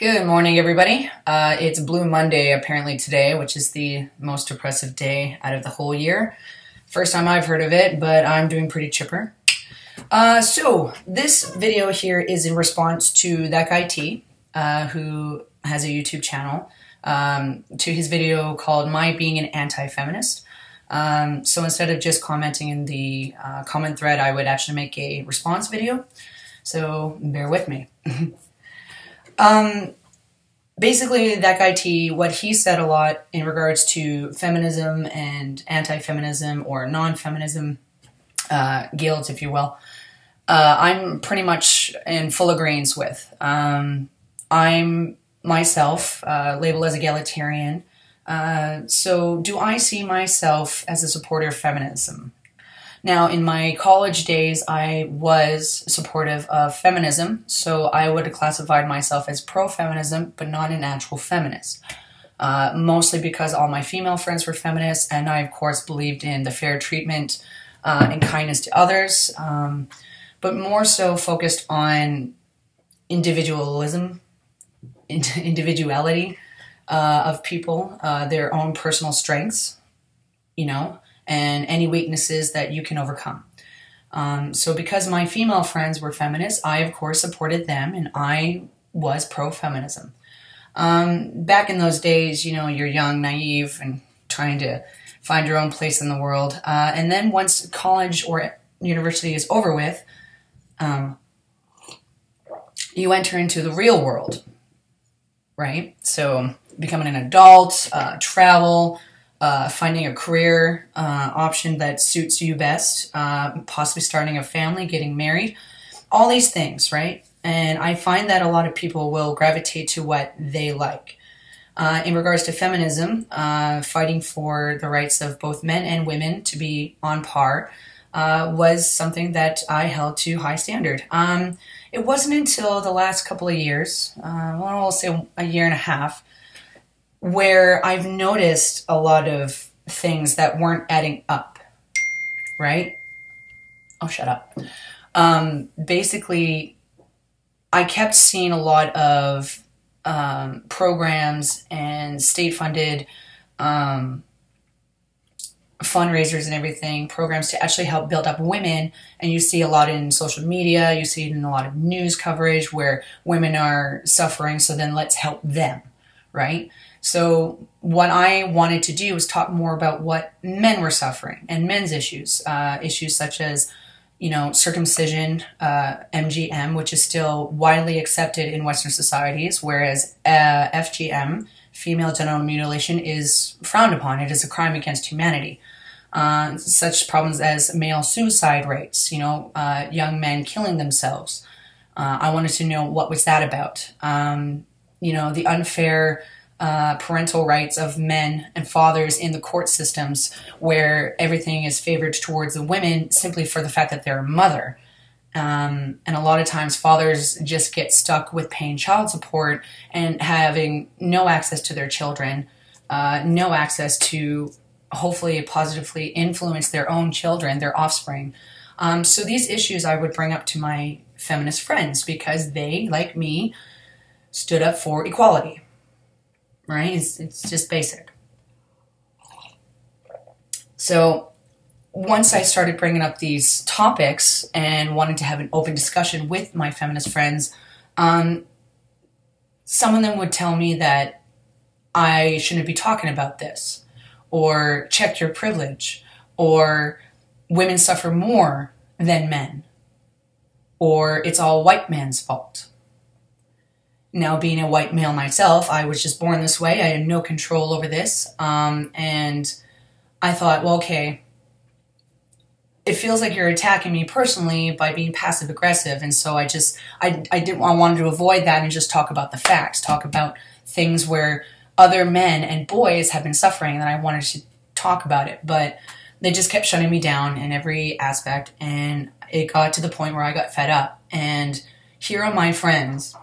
Good morning, everybody. It's Blue Monday apparently today, which is the most depressive day out of the whole year. First time I've heard of it, but I'm doing pretty chipper. So this video here is in response to that guy T, who has a YouTube channel, to his video called My Being an Anti-Feminist. So instead of just commenting in the comment thread, I would actually make a response video. So bear with me. Basically, that guy T, what he said a lot in regards to feminism and anti-feminism or non-feminism guilds, if you will, I'm pretty much in full agreement with. I'm myself labeled as egalitarian. So do I see myself as a supporter of feminism? Now, in my college days, I was supportive of feminism, so I would have classified myself as pro-feminism, but not an actual feminist. Mostly because all my female friends were feminists, and I, of course, believed in the fair treatment and kindness to others, but more so focused on individuality of people, their own personal strengths, and any weaknesses that you can overcome. So because my female friends were feminists, I, of course, supported them, and I was pro-feminism. Back in those days, you're young, naive, and trying to find your own place in the world. And then once college or university is over with, you enter into the real world, right? So becoming an adult, travel, finding a career option that suits you best, possibly starting a family, getting married, all these things, right? And I find that a lot of people will gravitate to what they like. In regards to feminism, fighting for the rights of both men and women to be on par was something that I held to high standard. It wasn't until the last couple of years, I'll say a year and a half, where I've noticed a lot of things that weren't adding up, right? Oh, shut up. Basically, I kept seeing a lot of programs and state-funded fundraisers and everything, programs to actually help build up women, and you see a lot in social media, you see it in a lot of news coverage where women are suffering, so then let's help them, right? So what I wanted to do was talk more about what men were suffering and men's issues, issues such as, circumcision, MGM, which is still widely accepted in Western societies, whereas FGM, female genital mutilation, is frowned upon. It is a crime against humanity. Such problems as male suicide rates, young men killing themselves. I wanted to know what was that about. The unfair parental rights of men and fathers in the court systems where everything is favored towards the women simply for the fact that they're a mother. And a lot of times fathers just get stuck with paying child support and having no access to their children, no access to hopefully positively influence their own children, their offspring. So these issues I would bring up to my feminist friends because they, like me, stood up for equality. Right? It's just basic. So once I started bringing up these topics and wanted to have an open discussion with my feminist friends, some of them would tell me that I shouldn't be talking about this, or check your privilege, or women suffer more than men, or it's all white man's fault. Now, being a white male myself, I was just born this way. I had no control over this. And I thought, well, okay, it feels like you're attacking me personally by being passive aggressive. And so I wanted to avoid that and just talk about the facts, talk about things where other men and boys have been suffering, and I wanted to talk about it. But they just kept shutting me down in every aspect. And it got to the point where I got fed up. And here are my friends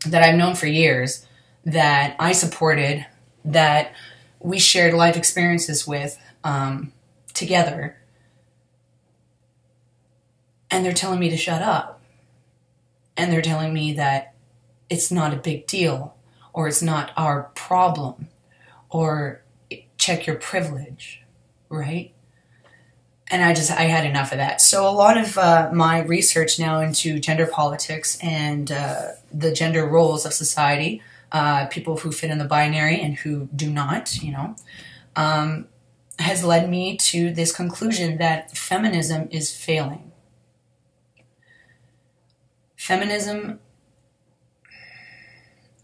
that I've known for years, that I supported, that we shared life experiences with together, and they're telling me to shut up. And they're telling me that it's not a big deal. or it's not our problem, or check your privilege, right? And I had enough of that. So a lot of my research now into gender politics and the gender roles of society, people who fit in the binary and who do not, has led me to this conclusion that feminism is failing. Feminism,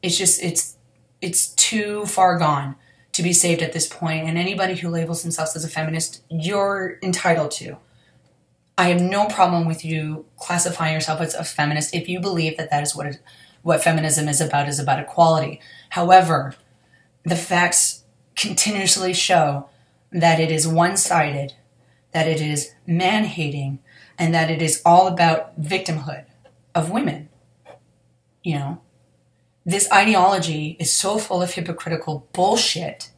it's too far gone to be saved at this point, and anybody who labels themselves as a feminist, you're entitled to. I have no problem with you classifying yourself as a feminist if you believe that that is what feminism is about equality. However, the facts continuously show that it is one-sided, that it is man-hating, and that it is all about victimhood of women. This ideology is so full of hypocritical bullshit,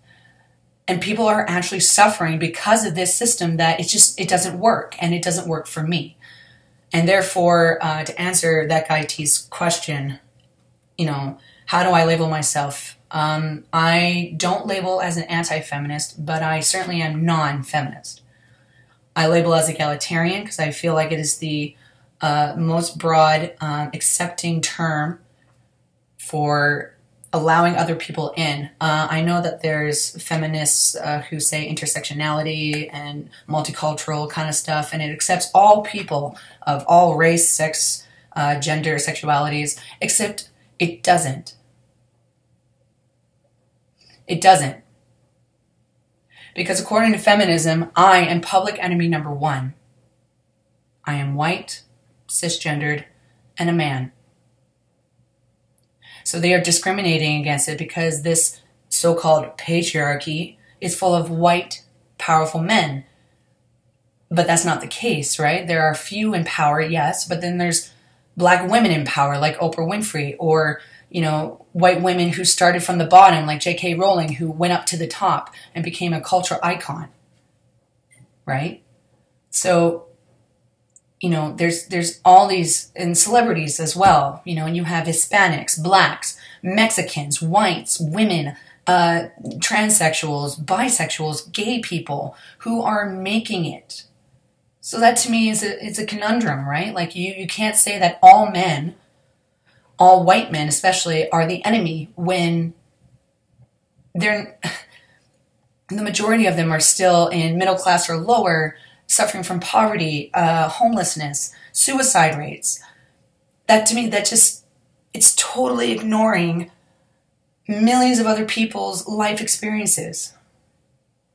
and people are actually suffering because of this system that it doesn't work, and it doesn't work for me. And therefore, to answer that guy T's question, how do I label myself? I don't label as an anti-feminist, but I certainly am non-feminist. I label as egalitarian because I feel like it is the most broad, accepting term for allowing other people in. I know that there's feminists who say intersectionality and multicultural kind of stuff, and it accepts all people of all race, sex, gender, sexualities, except it doesn't. It doesn't. Because according to feminism, I am public enemy number one. I am white, cisgendered, and a man. So they are discriminating against it because this so-called patriarchy is full of white, powerful men. But that's not the case, right? There are few in power, yes, but then there's black women in power like Oprah Winfrey, or, white women who started from the bottom like J.K. Rowling, who went up to the top and became a cultural icon, right? So, there's all these, and celebrities as well, and you have Hispanics, blacks, Mexicans, whites, women, transsexuals, bisexuals, gay people who are making it. So that to me it's a conundrum, right? Like you can't say that all men, all white men especially, are the enemy when the majority of them are still in middle class or lower, suffering from poverty, homelessness, suicide rates. That to me, it's totally ignoring millions of other people's life experiences,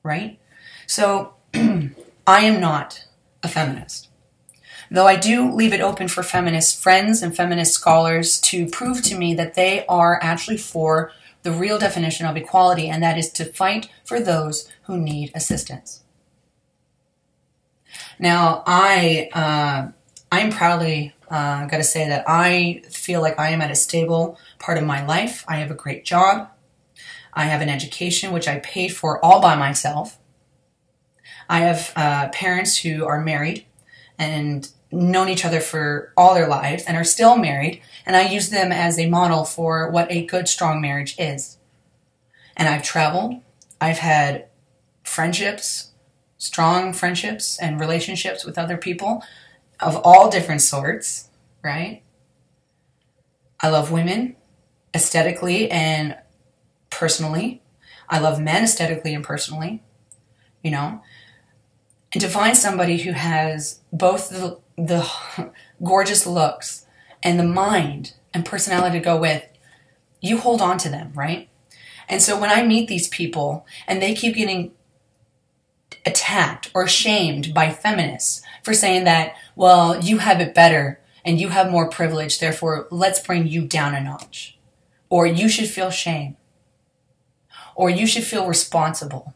right? So I am not a feminist, though I do leave it open for feminist friends and feminist scholars to prove to me that they are actually for the real definition of equality, and that is to fight for those who need assistance. Now, I'm proudly got to say that I feel like I am at a stable part of my life. I have a great job. I have an education which I paid for all by myself. I have parents who are married and known each other for all their lives and are still married, and I use them as a model for what a good, strong marriage is. And I've traveled. I've had friendships, strong friendships and relationships with other people of all different sorts, right? I love women aesthetically and personally. I love men aesthetically and personally, And to find somebody who has both the gorgeous looks and the mind and personality to go with, you hold on to them, right? And so when I meet these people and they keep getting attacked or shamed by feminists for saying that, well, you have it better and you have more privilege, therefore let's bring you down a notch. Or you should feel shame. Or you should feel responsible.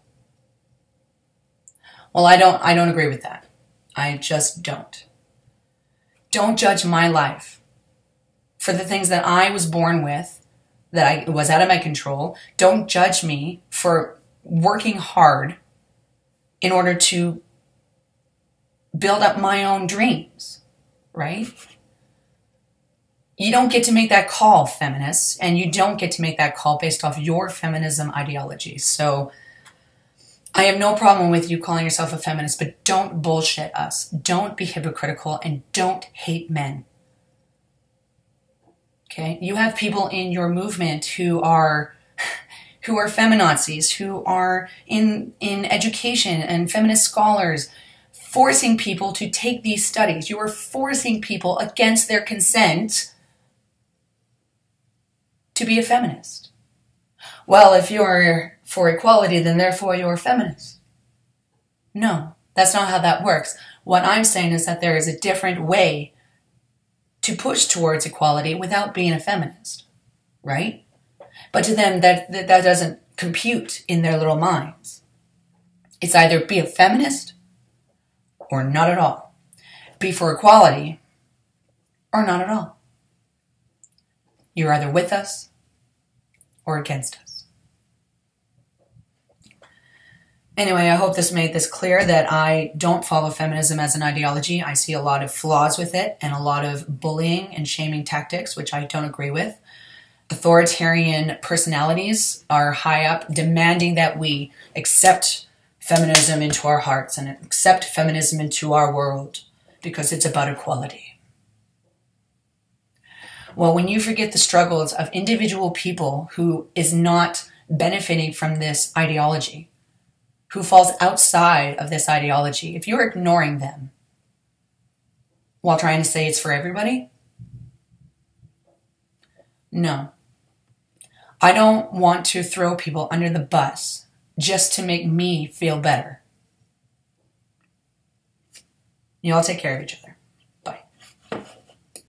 Well, I don't agree with that. I just don't. Don't judge my life for the things that I was born with, that I was out of my control. Don't judge me for working hard in order to build up my own dreams, right? You don't get to make that call, feminists, and you don't get to make that call based off your feminism ideology. So I have no problem with you calling yourself a feminist, but don't bullshit us. Don't be hypocritical and don't hate men. Okay? You have people in your movement who are feminazis, who are in education and feminist scholars, forcing people to take these studies. You are forcing people against their consent to be a feminist. Well, if you're for equality, then therefore you're a feminist. No, that's not how that works. What I'm saying is that there is a different way to push towards equality without being a feminist, right? But to them, that doesn't compute in their little minds. It's either be a feminist or not at all. Be for equality or not at all. You're either with us or against us. Anyway, I hope this made this clear that I don't follow feminism as an ideology. I see a lot of flaws with it and a lot of bullying and shaming tactics, which I don't agree with. Authoritarian personalities are high up demanding that we accept feminism into our hearts and accept feminism into our world because it's about equality. Well, when you forget the struggles of individual people who is not benefiting from this ideology, who falls outside of this ideology, if you're ignoring them while trying to say it's for everybody, no. I don't want to throw people under the bus just to make me feel better. You all take care of each other.